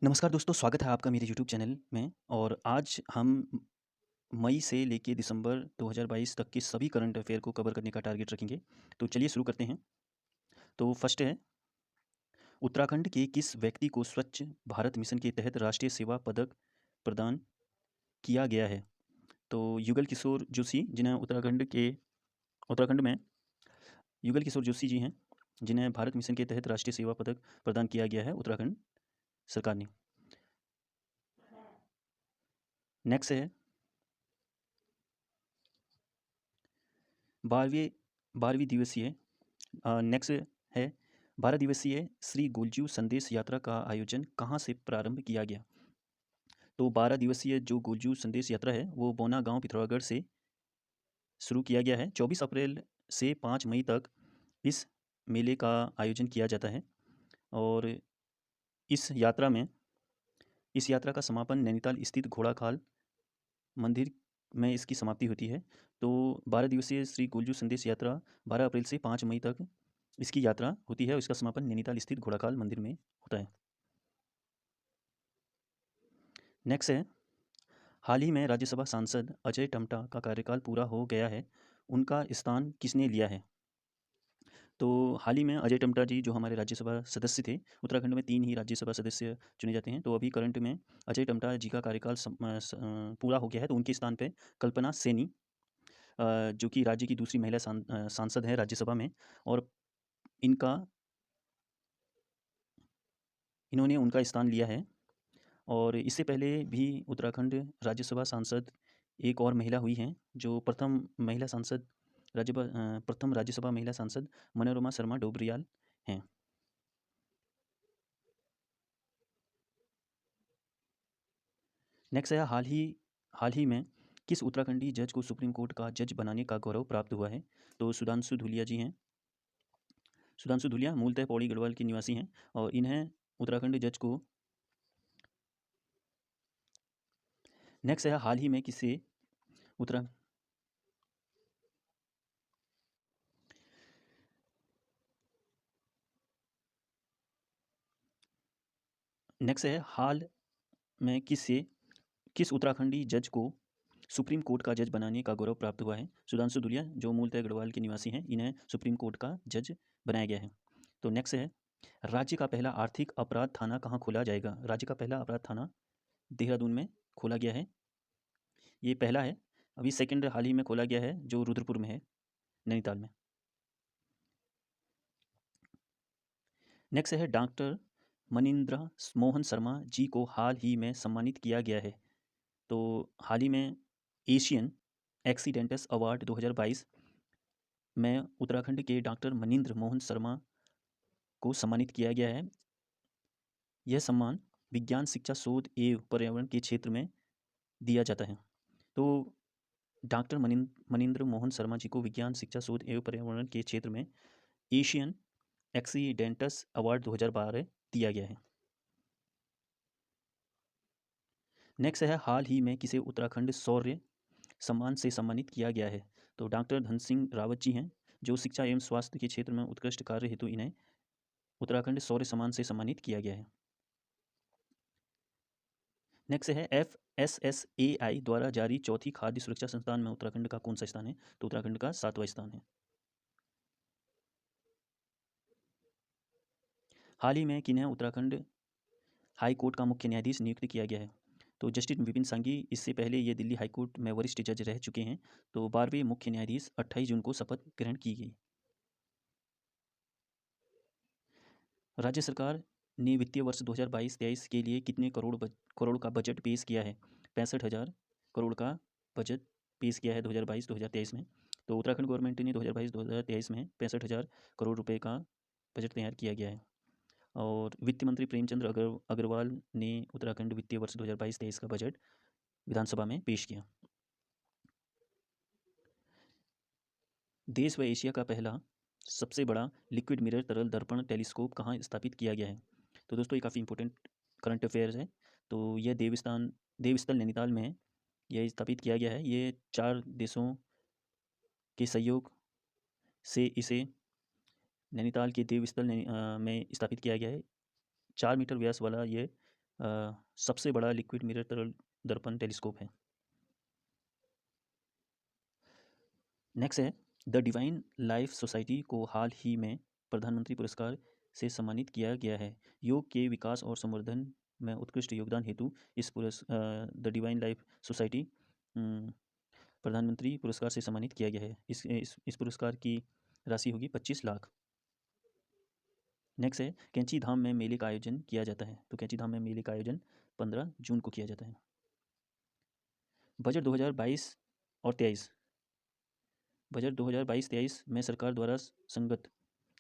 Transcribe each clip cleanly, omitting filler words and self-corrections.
नमस्कार दोस्तों, स्वागत है आपका मेरे यूट्यूब चैनल में। और आज हम मई से लेके दिसंबर 2022 तक के सभी करंट अफेयर को कवर करने का टारगेट रखेंगे। तो चलिए शुरू करते हैं। तो फर्स्ट है, उत्तराखंड के किस व्यक्ति को स्वच्छ भारत मिशन के तहत राष्ट्रीय सेवा पदक प्रदान किया गया है? तो युगल किशोर जोशी, जिन्हें उत्तराखंड में युगल किशोर जोशी जी हैं, जिन्हें भारत मिशन के तहत राष्ट्रीय सेवा पदक प्रदान किया गया है उत्तराखंड सरकार ने। नेक्स्ट है, 12वीं दिवसीय नेक्स्ट है, 12 दिवसीय श्री गोलज्यू संदेश यात्रा का आयोजन कहाँ से प्रारंभ किया गया? तो 12 दिवसीय जो गोलज्यू संदेश यात्रा है वो बोना गांव पिथौरागढ़ से शुरू किया गया है। 24 अप्रैल से 5 मई तक इस मेले का आयोजन किया जाता है। और इस यात्रा का समापन नैनीताल स्थित घोड़ाखाल मंदिर में इसकी समाप्ति होती है। तो 12 दिवसीय श्री गोलजू संदेश यात्रा 12 अप्रैल से 5 मई तक इसकी यात्रा होती है और इसका समापन नैनीताल स्थित घोड़ाखाल मंदिर में होता है। नेक्स्ट है, हाल ही में राज्यसभा सांसद अजय टमटा का कार्यकाल पूरा हो गया है, उनका स्थान किसने लिया है? तो हाल ही में अजय टमटा जी जो हमारे राज्यसभा सदस्य थे, उत्तराखंड में 3 ही राज्यसभा सदस्य चुने जाते हैं, तो अभी करंट में अजय टमटा जी का कार्यकाल पूरा हो गया है। तो उनके स्थान पे कल्पना सैनी, जो कि राज्य की दूसरी महिला सांसद हैं राज्यसभा में, और इन्होंने उनका स्थान लिया है। और इससे पहले भी उत्तराखंड राज्यसभा सांसद एक और महिला हुई हैं, जो प्रथम राज्यसभा महिला सांसद मनोरमा शर्मा डोबरियाल हैं। नेक्स्ट है, हाल ही में किस उत्तराखंडी जज को सुप्रीम कोर्ट का जज बनाने का गौरव प्राप्त हुआ है? तो सुधांशु धूलिया जी हैं। सुधांशु धूलिया मूलतः पौड़ी गढ़वाल के निवासी हैं और इन्हें उत्तराखंड जज को नेक्स्ट है, हाल ही में किसे उत्तरा नेक्स्ट है, हाल में किस उत्तराखंडी जज को सुप्रीम कोर्ट का जज बनाने का गौरव प्राप्त हुआ है? सुधांशु धूलिया जो मूलतः गढ़वाल के निवासी हैं, इन्हें सुप्रीम कोर्ट का जज बनाया गया है। तो नेक्स्ट है, राज्य का पहला आर्थिक अपराध थाना कहाँ खोला जाएगा? राज्य का पहला अपराध थाना देहरादून में खोला गया है, ये पहला है। अभी सेकंड हाल ही में खोला गया है जो रुद्रपुर में है, नैनीताल में। नेक्स्ट है, डॉक्टर मनिंद्र मोहन शर्मा जी को हाल ही में सम्मानित किया गया है। तो हाल ही में एशियन एक्सीडेंटस अवार्ड 2022 में उत्तराखंड के डॉक्टर मनिंद्र मोहन शर्मा को सम्मानित किया गया है। यह सम्मान विज्ञान, शिक्षा, शोध एवं पर्यावरण के क्षेत्र में दिया जाता है। तो डॉक्टर मनिंद्र मोहन शर्मा जी को विज्ञान, शिक्षा, शोध एवं पर्यावरण के क्षेत्र में एशियन एक्सीडेंटस अवार्ड 2012 दिया गया है। नेक्स्ट है, हाल ही में किसे उत्तराखंड शौर्य सम्मान से सम्मानित किया गया है? तो डॉक्टर धन सिंह रावत जी हैं, जो शिक्षा एवं स्वास्थ्य के क्षेत्र में उत्कृष्ट कार्य हेतु इन्हें उत्तराखंड शौर्य सम्मान से सम्मानित किया गया है। नेक्स्ट है, FSSAI द्वारा जारी चौथी खाद्य सुरक्षा संस्थान में उत्तराखंड का कौन सा स्थान है? तो उत्तराखंड का 7वां स्थान है। हाल ही में किन्हें उत्तराखंड हाई कोर्ट का मुख्य न्यायाधीश नियुक्त किया गया है? तो जस्टिस विपिन सांघी, इससे पहले ये दिल्ली हाई कोर्ट में वरिष्ठ जज रह चुके हैं। तो 12वें मुख्य न्यायाधीश 28 जून को शपथ ग्रहण की गई। राज्य सरकार ने वित्तीय वर्ष 2022-23 के लिए कितने करोड़ का बजट पेश किया है? 65,000 करोड़ का बजट पेश किया है 2022-2023 में। तो उत्तराखंड गवर्नमेंट ने 2022-2023 में 65,000 करोड़ रुपए का बजट तैयार किया गया है। और वित्त मंत्री प्रेमचंद्र अग्रवाल ने उत्तराखंड वित्तीय वर्ष 2022-23 का बजट विधानसभा में पेश किया। देश व एशिया का पहला सबसे बड़ा लिक्विड मिरर तरल दर्पण टेलीस्कोप कहाँ स्थापित किया गया है? तो दोस्तों, ये काफ़ी इंपॉर्टेंट करंट अफेयर्स है। तो यह देवस्थल नैनीताल में है, यह स्थापित किया गया है। ये 4 देशों के सहयोग से इसे नैनीताल के में स्थापित किया गया है। 4 मीटर व्यास वाला ये सबसे बड़ा लिक्विड मिरर तरल दर्पण टेलीस्कोप है। नेक्स्ट है, द डिवाइन लाइफ सोसाइटी को हाल ही में प्रधानमंत्री पुरस्कार से सम्मानित किया गया है। योग के विकास और संवर्धन में उत्कृष्ट योगदान हेतु द डिवाइन लाइफ सोसाइटी प्रधानमंत्री पुरस्कार से सम्मानित किया गया है। इस पुरस्कार की राशि होगी 25 लाख। नेक्स्ट है, कैंची धाम में मेले का आयोजन किया जाता है। तो कैंची धाम में मेले का आयोजन 15 जून को किया जाता है। बजट 2022 और 23 बजट 2022-23 में सरकार द्वारा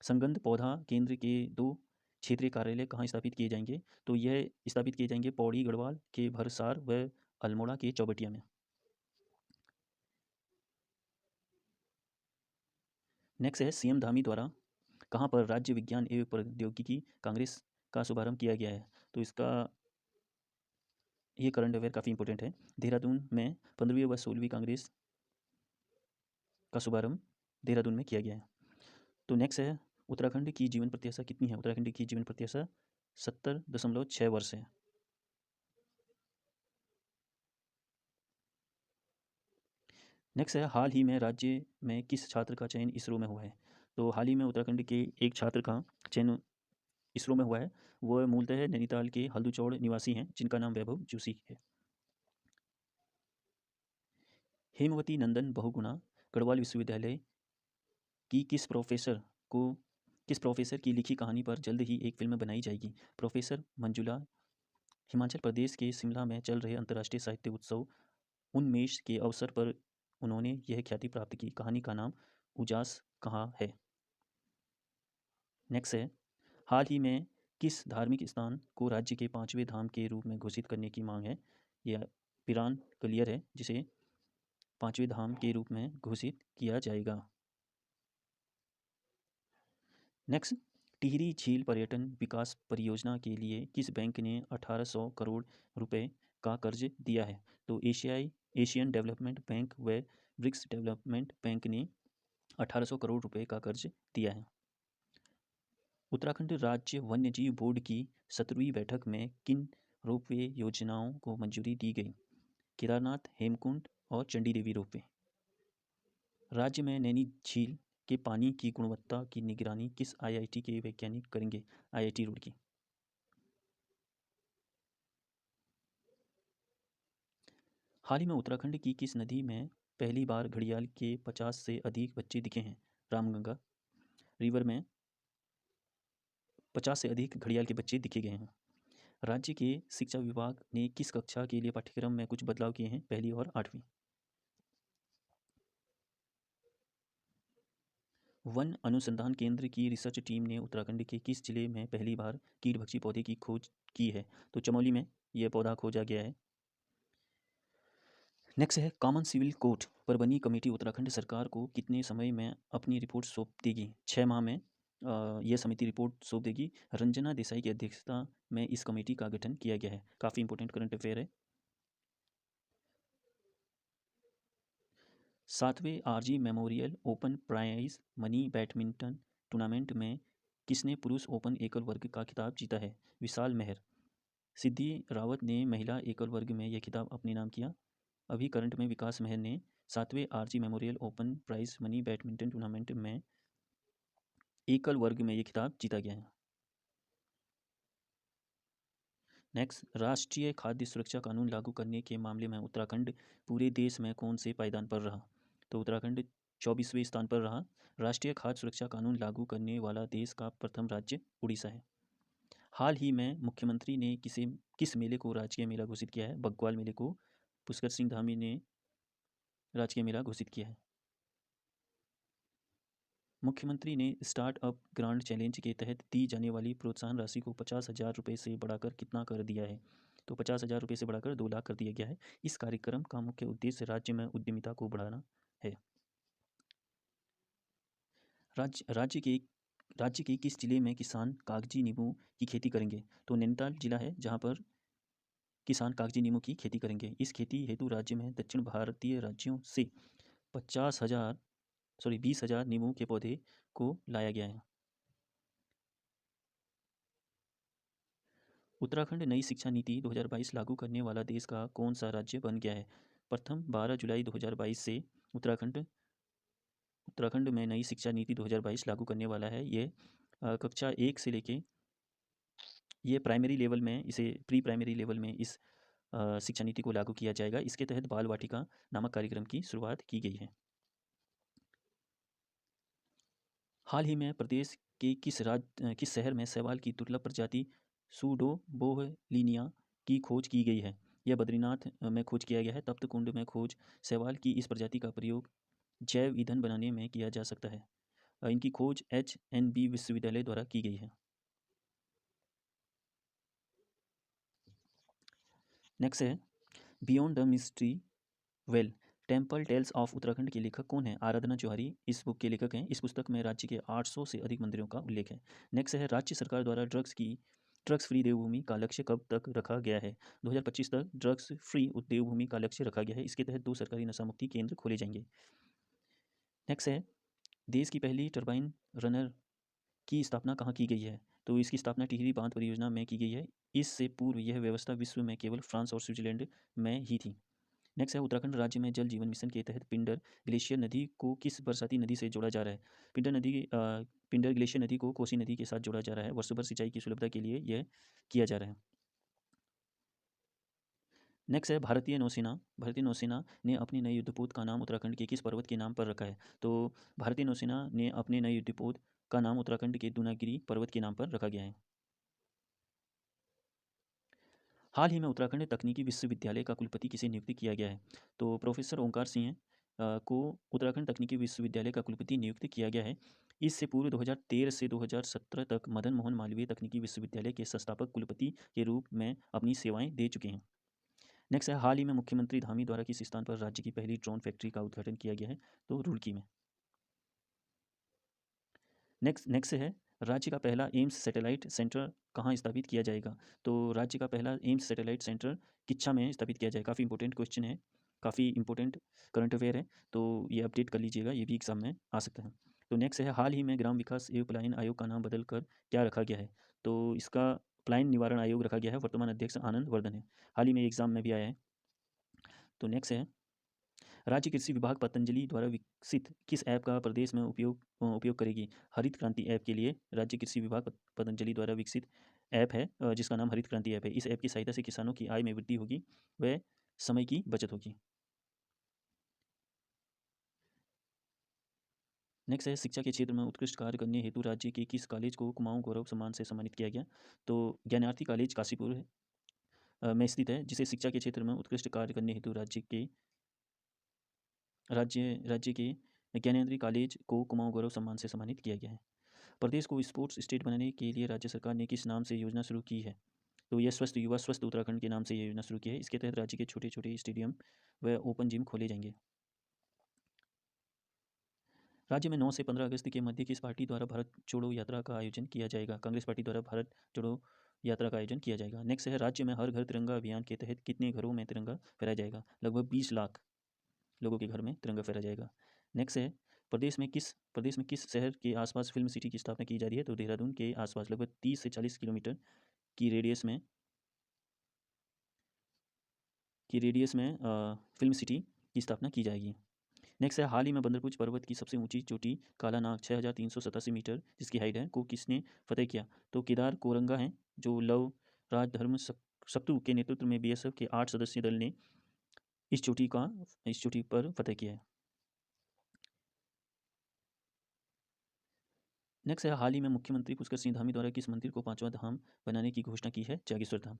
संगंध पौधा केंद्र के 2 क्षेत्रीय कार्यालय कहाँ स्थापित किए जाएंगे? तो यह स्थापित किए जाएंगे पौड़ी गढ़वाल के भरसार व अल्मोड़ा के चौबटिया में। नेक्स्ट है, सीएम धामी द्वारा कहाँ पर राज्य विज्ञान एवं प्रौद्योगिकी कांग्रेस का शुभारंभ किया गया है? तो इसका ये करंट अफेयर काफ़ी इंपॉर्टेंट है। देहरादून में 15वीं व 16वीं कांग्रेस का शुभारंभ देहरादून में किया गया है। तो नेक्स्ट है, उत्तराखंड की जीवन प्रत्याशा कितनी है? उत्तराखंड की जीवन प्रत्याशा 70.6 वर्ष है। नेक्स्ट है, हाल ही में राज्य में किस छात्र का चयन इसरो में हुआ है? तो हाल ही में उत्तराखंड के एक छात्र का चयन इसरो में हुआ है। वह मूलतः नैनीताल के हल्दूचौड़ निवासी हैं, जिनका नाम वैभव जोशी है। हेमवती नंदन बहुगुणा गढ़वाल विश्वविद्यालय की किस प्रोफेसर की लिखी कहानी पर जल्द ही एक फिल्म बनाई जाएगी? प्रोफेसर मंजुला। हिमाचल प्रदेश के शिमला में चल रहे अंतर्राष्ट्रीय साहित्य उत्सव उन्मेष के अवसर पर उन्होंने यह ख्याति प्राप्त की। कहानी का नाम उजास कहाँ है। नेक्स्ट है, हाल ही में किस धार्मिक स्थान को राज्य के 5वें धाम के रूप में घोषित करने की मांग है? यह पिरान गलियर है, जिसे 5वें धाम के रूप में घोषित किया जाएगा। नेक्स्ट, टिहरी झील पर्यटन विकास परियोजना के लिए किस बैंक ने 1800 करोड़ रुपए का कर्ज दिया है? तो एशियन डेवलपमेंट बैंक व ब्रिक्स डेवलपमेंट बैंक ने 1800 करोड़ रुपए का कर्ज दिया है। उत्तराखंड राज्य वन्यजीव बोर्ड की 17वीं बैठक में किन रोपवे योजनाओं को मंजूरी दी गई? केदारनाथ, हेमकुंड और चंडी देवी रोपवे। राज्य में नैनी झील के पानी की गुणवत्ता की निगरानी किस आईआईटी के वैज्ञानिक करेंगे? आईआईटी रुड़की। हाल ही में उत्तराखंड की किस नदी में पहली बार घड़ियाल के 50 से अधिक बच्चे दिखे हैं? रामगंगा रिवर में 50 से अधिक घड़ियाल के बच्चे दिखे गए हैं। राज्य के शिक्षा विभाग ने किस कक्षा के लिए पाठ्यक्रम में कुछ बदलाव किए हैं? पहली और 8वीं। वन अनुसंधान केंद्र की रिसर्च टीम ने उत्तराखंड के किस जिले में पहली बार कीटभक्षी पौधे की खोज की है? तो चमोली में यह पौधा खोजा गया है। नेक्स्ट है, कॉमन सिविल कोर्ट पर बनी कमेटी उत्तराखंड सरकार को कितने समय में अपनी रिपोर्ट सौंप देगी? 6 माह में यह समिति रिपोर्ट सौंप देगी। रंजना देसाई की अध्यक्षता में इस कमेटी का गठन किया गया है। काफ़ी इंपॉर्टेंट करंट अफेयर है। 7वें RG memorial open prize money badminton tournament में किसने पुरुष ओपन एकल वर्ग का खिताब जीता है? विशाल मेहर। सिद्धि रावत ने महिला एकल वर्ग में यह खिताब अपने नाम किया। अभी करंट में विकास मेहर ने 7वें RG memorial open prize money badminton tournament में एकल वर्ग में ये खिताब जीता गया है। नेक्स्ट, राष्ट्रीय खाद्य सुरक्षा कानून लागू करने के मामले में उत्तराखंड पूरे देश में कौन से पायदान पर रहा? तो उत्तराखंड 24वें स्थान पर रहा। राष्ट्रीय खाद्य सुरक्षा कानून लागू करने वाला देश का प्रथम राज्य उड़ीसा है। हाल ही में मुख्यमंत्री ने किस मेले को राजकीय मेला घोषित किया है? बग्वाल मेले को पुष्कर सिंह धामी ने राजकीय मेला घोषित किया है। मुख्यमंत्री ने स्टार्टअप ग्रांड चैलेंज के तहत दी जाने वाली प्रोत्साहन राशि को 50,000 रुपये से बढ़ाकर कितना कर दिया है? तो 50,000 रुपये से बढ़ाकर 2 लाख कर दिया गया है। इस कार्यक्रम का मुख्य उद्देश्य राज्य में उद्यमिता को बढ़ाना है। राज्य के किस जिले में किसान कागजी नींबू की खेती करेंगे? तो नैनीताल जिला है, जहाँ पर किसान कागजी नींबू की खेती करेंगे। इस खेती हेतु राज्य में दक्षिण भारतीय राज्यों से 20,000 नींबू के पौधे को लाया गया है। उत्तराखंड नई शिक्षा नीति 2022 लागू करने वाला देश का कौन सा राज्य बन गया है? प्रथम 12 जुलाई 2022 से उत्तराखंड में नई शिक्षा नीति 2022 लागू करने वाला है। ये कक्षा 1 से लेके ये प्राइमरी लेवल में, इसे प्री प्राइमरी लेवल में इस शिक्षा नीति को लागू किया जाएगा। इसके तहत बाल वाटिका नामक कार्यक्रम की शुरुआत की गई है। हाल ही में प्रदेश के किस शहर में शैवाल की दुर्लभ प्रजाति सूडोबोहलिनिया की खोज की गई है? यह बद्रीनाथ में खोज किया गया है। तप्त कुंड में खोज शैवाल की इस प्रजाति का प्रयोग जैव ईंधन बनाने में किया जा सकता है। इनकी खोज HNB विश्वविद्यालय द्वारा की गई है। नेक्स्ट है beyond the mystery well temple tales of Uttarakhand के लेखक कौन है? आराधना जौहरी इस बुक के लेखक हैं। इस पुस्तक में राज्य के 800 से अधिक मंदिरों का उल्लेख है। नेक्स्ट है राज्य सरकार द्वारा ड्रग्स फ्री देवभूमि का लक्ष्य कब तक रखा गया है? 2025 तक ड्रग्स फ्री देवभूमि का लक्ष्य रखा गया है। इसके तहत 2 सरकारी नशा मुक्ति केंद्र खोले जाएंगे। नेक्स्ट है देश की पहली टर्बाइन रनर की स्थापना कहाँ की गई है? तो इसकी स्थापना टिहरी बांध परियोजना में की गई है। इससे पूर्व यह व्यवस्था विश्व में केवल फ्रांस और स्विट्जरलैंड में ही थी। नेक्स्ट है उत्तराखंड राज्य में जल जीवन मिशन के तहत पिंडर ग्लेशियर नदी को किस बरसाती नदी से जोड़ा जा रहा है? पिंडर ग्लेशियर नदी को कोसी नदी के साथ जोड़ा जा रहा है। वर्षों भर सिंचाई की सुलभता के लिए यह किया जा रहा है। नेक्स्ट है भारतीय नौसेना ने अपने नए युद्धपोत का नाम उत्तराखंड के किस पर्वत के नाम पर रखा है? तो भारतीय नौसेना ने अपने नए युद्धपोत का नाम उत्तराखंड के दूनागिरी पर्वत के नाम पर रखा गया है। हाल ही में उत्तराखंड तकनीकी विश्वविद्यालय का कुलपति किसे नियुक्त किया गया है? तो प्रोफेसर ओंकार सिंह को उत्तराखंड तकनीकी विश्वविद्यालय का कुलपति नियुक्त किया गया है। इससे पूर्व 2013 से 2017 तक मदन मोहन मालवीय तकनीकी विश्वविद्यालय के संस्थापक कुलपति के रूप में अपनी सेवाएं दे चुके हैं। नेक्स्ट है हाल ही में मुख्यमंत्री धामी द्वारा किस स्थान पर राज्य की पहली ड्रोन फैक्ट्री का उद्घाटन किया गया है? तो रुड़की में। नेक्स्ट है राज्य का पहला एम्स सैटेलाइट सेंटर कहाँ स्थापित किया जाएगा? तो राज्य का पहला एम्स सैटेलाइट सेंटर किच्छा में स्थापित किया जाएगा। काफ़ी इंपॉर्टेंट क्वेश्चन है, काफ़ी इंपॉर्टेंट करंट अफेयर है, तो ये अपडेट कर लीजिएगा, ये भी एग्जाम में आ सकता है। तो नेक्स्ट है हाल ही में ग्राम विकास एवं पलायन आयोग का नाम बदल कर क्या रखा गया है? तो इसका पलायन निवारण आयोग रखा गया है। वर्तमान अध्यक्ष आनंद वर्धन है। हाल ही में एग्जाम में भी आया है। तो नेक्स्ट है राज्य कृषि विभाग पतंजलि द्वारा विकसित किस ऐप का प्रदेश में उपयोग करेगी? हरित क्रांति ऐप के लिए राज्य कृषि विभाग पतंजलि द्वारा विकसित ऐप है, जिसका नाम हरित क्रांति ऐप है। इस ऐप की सहायता से किसानों की आय में वृद्धि होगी व समय की बचत होगी। नेक्स्ट है शिक्षा के क्षेत्र में उत्कृष्ट कार्य करने हेतु राज्य के किस कॉलेज को कुमाऊं गौरव सम्मान से सम्मानित किया गया? तो ज्ञानार्थी कॉलेज काशीपुर में स्थित है, जिसे शिक्षा के क्षेत्र में उत्कृष्ट कार्य करने हेतु राज्य के ज्ञानेंद्री कॉलेज को कुमाऊं गौरव सम्मान से सम्मानित किया गया है। प्रदेश को स्पोर्ट्स स्टेट बनाने के लिए राज्य सरकार ने किस नाम से योजना शुरू की है? तो यह स्वस्थ युवा स्वस्थ उत्तराखंड के नाम से ये योजना शुरू की है। इसके तहत राज्य के छोटे छोटे स्टेडियम व ओपन जिम खोले जाएंगे। राज्य में 9 से 15 अगस्त के मध्य किस पार्टी द्वारा भारत जोड़ो यात्रा का आयोजन किया जाएगा? कांग्रेस पार्टी द्वारा भारत जोड़ो यात्रा का आयोजन किया जाएगा। नेक्स्ट है राज्य में हर घर तिरंगा अभियान के तहत कितने घरों में तिरंगा फहराया जाएगा? लगभग 20 लाख लोगों के घर में तिरंगा फहराया जाएगा। नेक्स्ट है प्रदेश में किस शहर के आसपास फिल्म सिटी की स्थापना की जा रही है? तो देहरादून के आसपास लगभग 30 से 40 किलोमीटर की रेडियस में फिल्म सिटी की स्थापना की जाएगी। नेक्स्ट है हाल ही में बंदरपुर पर्वत की सबसे ऊंची चोटी कालानाग 6387 मीटर जिसकी हाइट है को किसने फतेह किया? तो केदार कोरंगा हैं, जो लव राज धर्म सप्तु के नेतृत्व में BSF के 8 सदस्यीय दल ने इस चोटी पर फतेह किया है। नेक्स्ट है हाल ही में मुख्यमंत्री पुष्कर सिंह धामी द्वारा किस मंदिर को 5वां धाम बनाने की घोषणा की है? जागेश्वर धाम।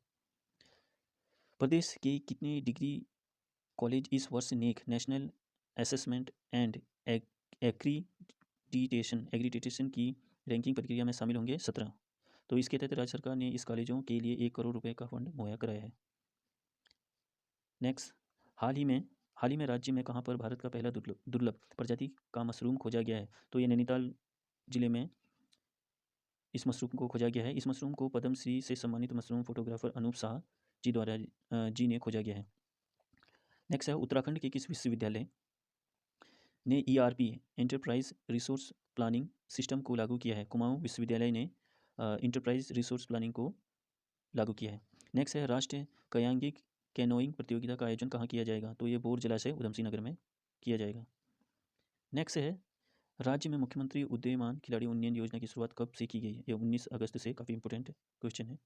प्रदेश के कितने डिग्री कॉलेज इस वर्ष नेक नेशनल असेसमेंट एंड एग्रीडिटेशन की रैंकिंग प्रक्रिया में शामिल होंगे? 17। तो इसके तहत राज्य सरकार ने इस कॉलेजों के लिए 1 करोड़ रुपए का फंड मुहैया कराया है। नेक्स्ट हाल ही में राज्य में कहाँ पर भारत का पहला दुर्लभ प्रजाति का मशरूम खोजा गया है? तो ये नैनीताल जिले में इस मशरूम को खोजा गया है। इस मशरूम को पद्मश्री से सम्मानित मशरूम फोटोग्राफर अनूप शाह जी ने खोजा गया है। नेक्स्ट है उत्तराखंड के किस विश्वविद्यालय ने ERP enterprise resource planning system को लागू किया है? कुमाऊं विश्वविद्यालय ने इंटरप्राइज रिसोर्स प्लानिंग को लागू किया है। नेक्स्ट है राष्ट्रीय कयांगिक कैनोइंग प्रतियोगिता का आयोजन कहाँ किया जाएगा? तो ये बोर जलाशय उधमसिंह नगर में किया जाएगा। नेक्स्ट है राज्य में मुख्यमंत्री उदीयमान खिलाड़ी उन्नयन योजना की शुरुआत कब से की गई है? ये 19 अगस्त से, काफ़ी इंपॉर्टेंट क्वेश्चन है।